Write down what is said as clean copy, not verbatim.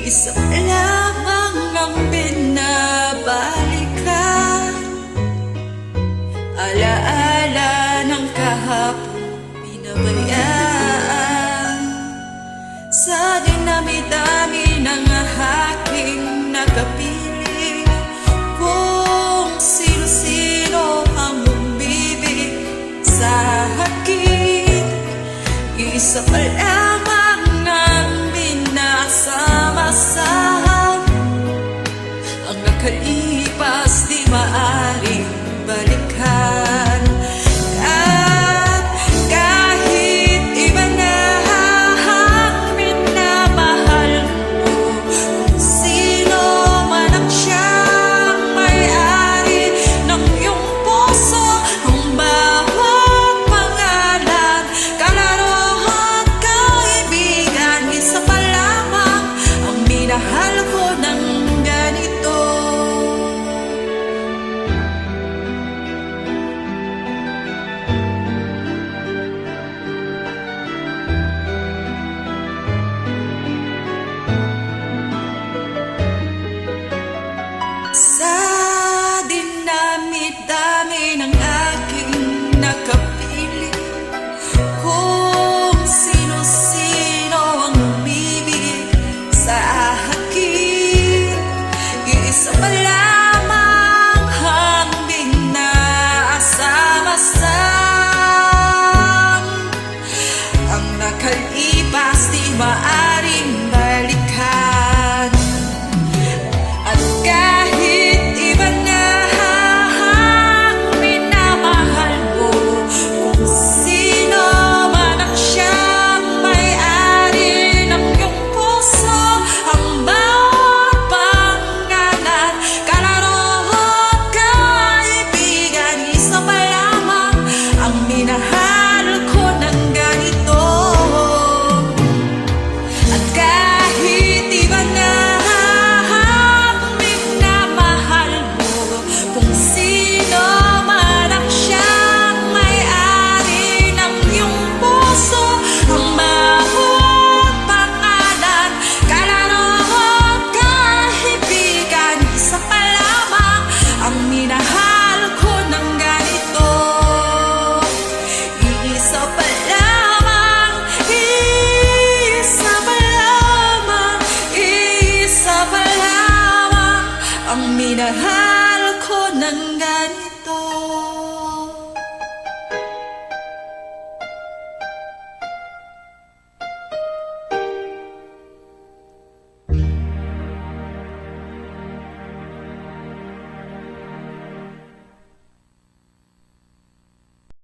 Iisa lamang ang binabalikan, alaala ng kahapon pinabayaan. Sa dinami-dami ng aking nakapiling, kung sino-sino ang umibig sa akin, isa pa lamang ang minasama-sama. Ang nakalipas di maaaring balikan. At kahit iba na ang minamahal mo, kung sino man ang siyang may-ari ng iyong puso, ang bawat pangalan, kalaro at kaibigan, isa pa lamang ang minahal ko ng ganito. Sa dinami-dami ng aking nakapiling, kung sino-sino ang umibig sa akin, isa pa lamang ang binaasam. Ang nakalipas di maaring balikan. At kahit iba na ang minamahal mo, kung sino man ang siyang may-ari ng iyong puso, ang bawat pangalan, kalaro at kaibigan, isa pa lamang ang minahal ko ng ganito. At kahit iba na ang minamahal mo, kung sino man ang siyang may-ari ng iyong puso, ang bawat pangalan, kalaro at kaibigan, isa pa lamang ang minahal ko ng ganito. Isa pa lamang, isa pa lamang, isa pa lamang ang minahal